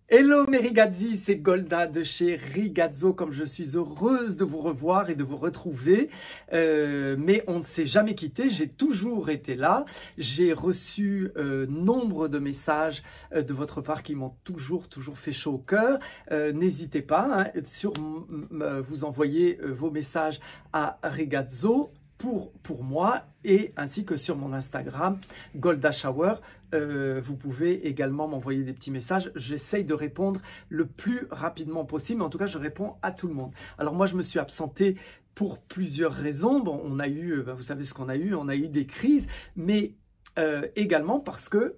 Hello mes Rigazzi, c'est Golda de chez Rigazzo, comme je suis heureuse de vous revoir et de vous retrouver, mais on ne s'est jamais quitté, j'ai toujours été là, j'ai reçu nombre de messages de votre part qui m'ont toujours fait chaud au cœur. N'hésitez pas, vous envoyer vos messages à Rigazzo pour moi et ainsi que sur mon Instagram Golda Shower. Vous pouvez également m'envoyer des petits messages. J'essaye de répondre le plus rapidement possible, mais en tout cas je réponds à tout le monde. Alors moi je me suis absenté pour plusieurs raisons. Bon, on a eu, vous savez ce qu'on a eu des crises, mais également parce que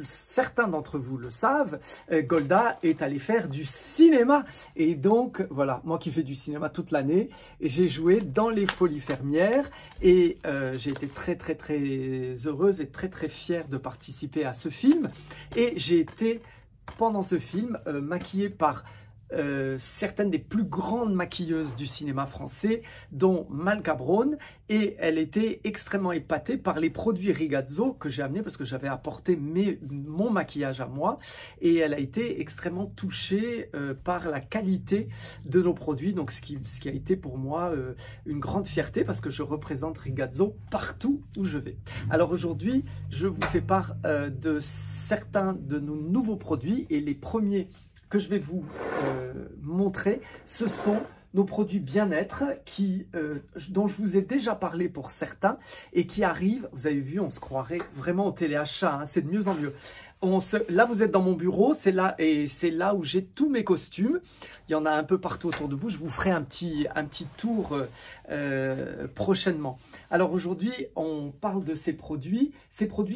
certains d'entre vous le savent, Golda est allé faire du cinéma. Et donc, voilà, moi qui fais du cinéma toute l'année, j'ai joué dans Les Folies Fermières et j'ai été très heureuse et très fière de participer à ce film. Et j'ai été, pendant ce film, maquillée par certaines des plus grandes maquilleuses du cinéma français, dont Malka Braun, et elle était extrêmement épatée par les produits Rigazzo que j'ai amenés parce que j'avais apporté mon maquillage à moi, et elle a été extrêmement touchée par la qualité de nos produits, donc ce qui a été pour moi une grande fierté parce que je représente Rigazzo partout où je vais. Alors aujourd'hui, je vous fais part de certains de nos nouveaux produits, et les premiers que je vais vous montrer, ce sont nos produits bien-être dont je vous ai déjà parlé pour certains et qui arrivent. Vous avez vu, on se croirait vraiment au téléachat, hein, c'est de mieux en mieux. Là, vous êtes dans mon bureau, c'est là où j'ai tous mes costumes. Il y en a un peu partout autour de vous. Je vous ferai un petit tour prochainement. Alors aujourd'hui, on parle de ces produits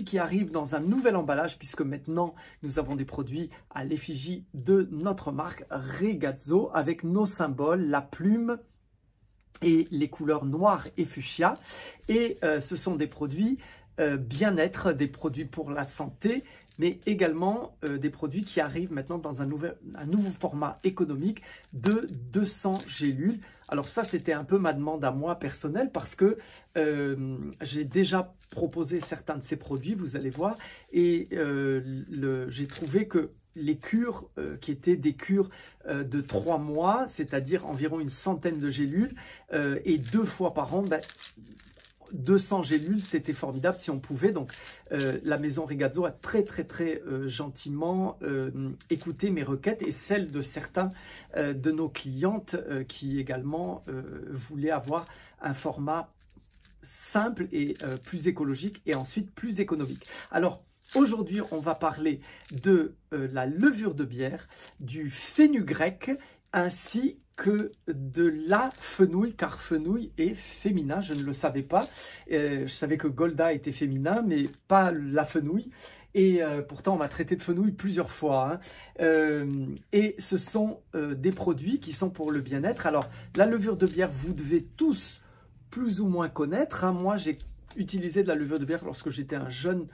qui arrivent dans un nouvel emballage, puisque maintenant, nous avons des produits à l'effigie de notre marque Rigazzo, avec nos symboles, la plume et les couleurs noires et fuchsia. Et ce sont des produits bien-être, des produits pour la santé, mais également des produits qui arrivent maintenant dans un nouveau format économique de 200 gélules. Alors ça, c'était un peu ma demande à moi personnelle parce que j'ai déjà proposé certains de ces produits, vous allez voir, et j'ai trouvé que les cures qui étaient des cures de 3 mois, c'est-à-dire environ une centaine de gélules, et 2 fois par an, 200 gélules, c'était formidable si on pouvait. Donc la maison Rigazzo a très gentiment écouté mes requêtes et celles de certains de nos clientes qui également voulaient avoir un format simple et plus écologique et ensuite plus économique. Alors aujourd'hui, on va parler de la levure de bière, du fenugrec, ainsi que de la fenouil, car fenouil est féminin, je ne le savais pas. Je savais que Golda était féminin, mais pas la fenouil. Et pourtant, on m'a traité de fenouil plusieurs fois. Hein. Et ce sont des produits qui sont pour le bien-être. Alors, la levure de bière, vous devez tous plus ou moins connaître. Hein. Moi, j'ai utilisé de la levure de bière lorsque j'étais un jeune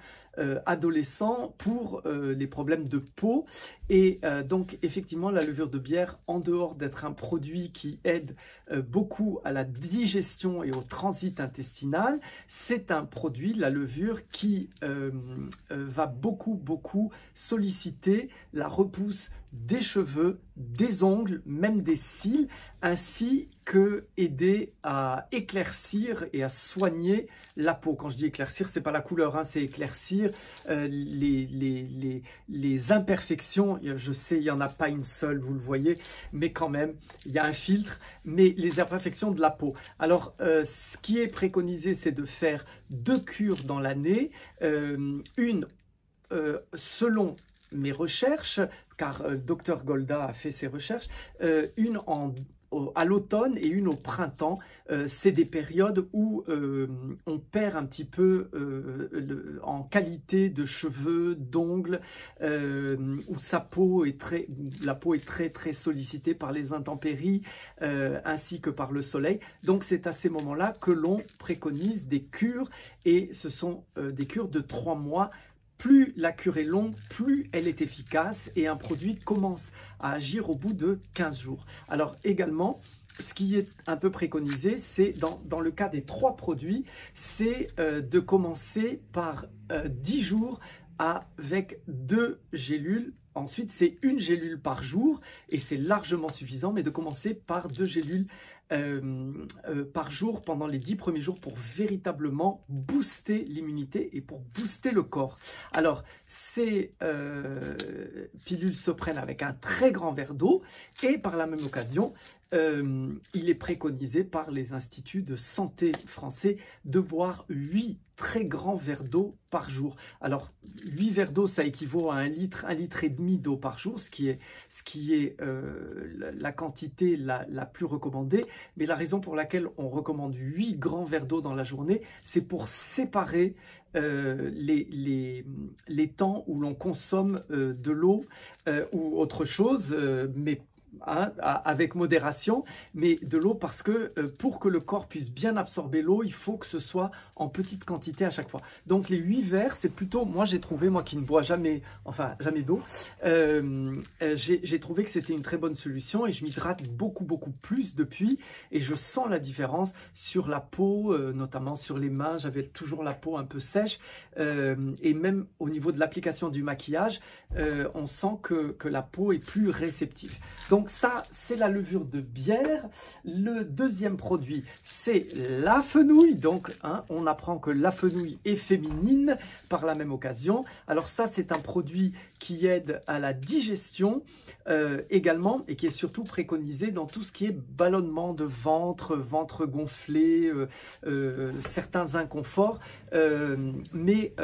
adolescent pour les problèmes de peau, et donc effectivement la levure de bière, en dehors d'être un produit qui aide beaucoup à la digestion et au transit intestinal, c'est un produit, la levure, qui va beaucoup solliciter la repousse des cheveux, des ongles, même des cils, ainsi que aider à éclaircir et à soigner la peau. Quand je dis éclaircir, c'est pas la couleur, hein, c'est éclaircir les imperfections. Je sais, il n'y en a pas une seule, vous le voyez, mais quand même, il y a un filtre, mais les imperfections de la peau. Alors, ce qui est préconisé, c'est de faire 2 cures dans l'année, une selon mes recherches, car Dr Golda a fait ses recherches, une à l'automne et une au printemps. C'est des périodes où on perd un petit peu en qualité de cheveux, d'ongles, où la peau est très sollicitée par les intempéries ainsi que par le soleil. Donc c'est à ces moments-là que l'on préconise des cures, et ce sont des cures de 3 mois. Plus la cure est longue, plus elle est efficace, et un produit commence à agir au bout de 15 jours. Alors également, ce qui est un peu préconisé, c'est dans le cas des 3 produits, c'est de commencer par 10 jours avec 2 gélules ensuite, c'est une gélule par jour et c'est largement suffisant, mais de commencer par 2 gélules par jour pendant les 10 premiers jours pour véritablement booster l'immunité et pour booster le corps. Alors, ces pilules se prennent avec un très grand verre d'eau et par la même occasion, il est préconisé par les instituts de santé français de boire 8 très grands verres d'eau par jour. Alors, 8 verres d'eau, ça équivaut à 1 litre et demi d'eau par jour, ce qui est la quantité la plus recommandée. Mais la raison pour laquelle on recommande 8 grands verres d'eau dans la journée, c'est pour séparer les temps où l'on consomme de l'eau ou autre chose, mais avec modération, mais de l'eau parce que pour que le corps puisse bien absorber l'eau, il faut que ce soit en petite quantité à chaque fois. Donc les 8 verres, c'est plutôt, moi j'ai trouvé, moi qui ne bois jamais, enfin jamais d'eau, j'ai trouvé que c'était une très bonne solution et je m'hydrate beaucoup plus depuis et je sens la différence sur la peau, notamment sur les mains, j'avais toujours la peau un peu sèche et même au niveau de l'application du maquillage, on sent que la peau est plus réceptive. Donc ça, c'est la levure de bière. Le deuxième produit, c'est la fenouil. Donc, on apprend que la fenouil est féminine par la même occasion. Alors ça, c'est un produit qui aide à la digestion également et qui est surtout préconisé dans tout ce qui est ballonnement de ventre, ventre gonflé, certains inconforts, mais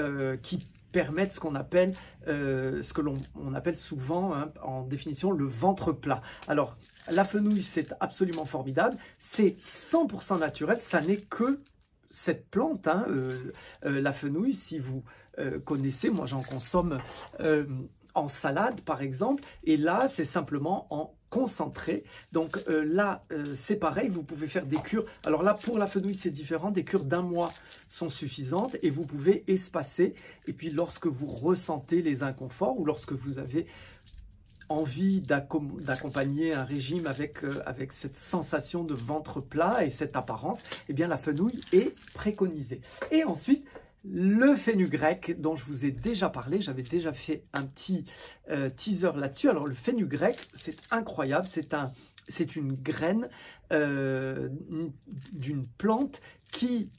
qui permettent ce qu'on appelle, ce que l'on appelle souvent, en définition, le ventre plat. Alors, la fenouil, c'est absolument formidable. C'est 100% naturel. Ça n'est que cette plante, la fenouil, si vous connaissez, moi j'en consomme en salade par exemple, et là c'est simplement en concentré. Donc là c'est pareil, vous pouvez faire des cures. Alors là pour la fenouil c'est différent, des cures d'1 mois sont suffisantes et vous pouvez espacer. Et puis lorsque vous ressentez les inconforts ou lorsque vous avez envie d'accompagner un régime avec cette sensation de ventre plat et cette apparence, eh bien la fenouil est préconisée. Et ensuite, le fenugrec dont je vous ai déjà parlé, j'avais déjà fait un petit teaser là-dessus. Alors le fenugrec, c'est incroyable, c'est une graine d'une plante qui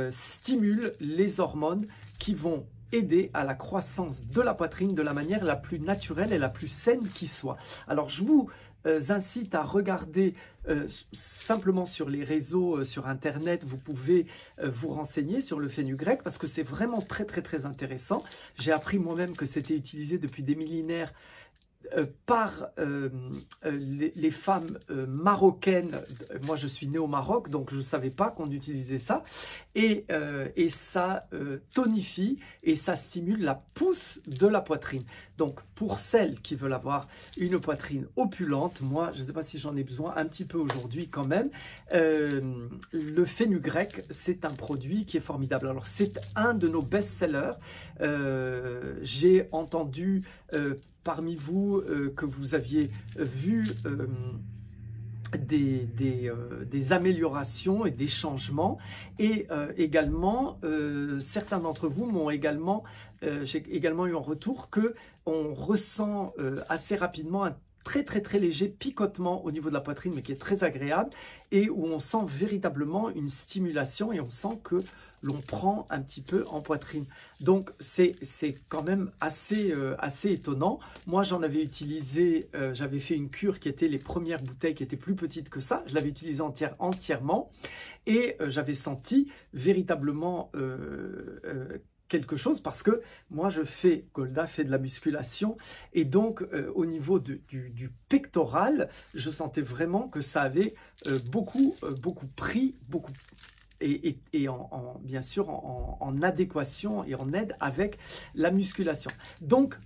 stimule les hormones qui vont aider à la croissance de la poitrine de la manière la plus naturelle et la plus saine qui soit. Alors je vous incite à regarder simplement sur les réseaux, sur internet, vous pouvez vous renseigner sur le fenugrec parce que c'est vraiment très intéressant. J'ai appris moi-même que c'était utilisé depuis des millénaires par les femmes marocaines. Moi je suis né au Maroc donc je ne savais pas qu'on utilisait ça et ça tonifie et ça stimule la pousse de la poitrine. Donc pour celles qui veulent avoir une poitrine opulente, moi je ne sais pas si j'en ai besoin un petit peu aujourd'hui quand même, le fenugrec c'est un produit qui est formidable. Alors c'est un de nos best-sellers. J'ai entendu parmi vous que vous aviez vu des améliorations et des changements et également certains d'entre vous m'ont également j'ai également eu en retour que on ressent assez rapidement un très léger picotement au niveau de la poitrine mais qui est très agréable et où on sent véritablement une stimulation et on sent que l'on prend un petit peu en poitrine. Donc c'est quand même assez étonnant. Moi j'en avais utilisé, j'avais fait une cure qui était les premières bouteilles qui étaient plus petites que ça. Je l'avais utilisé entièrement et j'avais senti véritablement quelque chose parce que moi Golda fait de la musculation et donc au niveau du pectoral, je sentais vraiment que ça avait beaucoup pris, et bien sûr en adéquation et en aide avec la musculation. Donc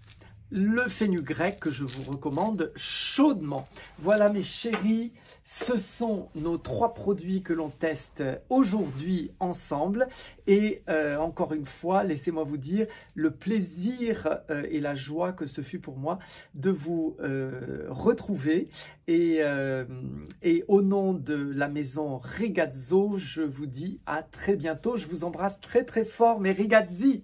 le fenugrec que je vous recommande chaudement. Voilà mes chéris, ce sont nos 3 produits que l'on teste aujourd'hui ensemble et encore une fois, laissez-moi vous dire le plaisir et la joie que ce fut pour moi de vous retrouver et au nom de la maison Regazzo, je vous dis à très bientôt. Je vous embrasse très fort mes Regazzi.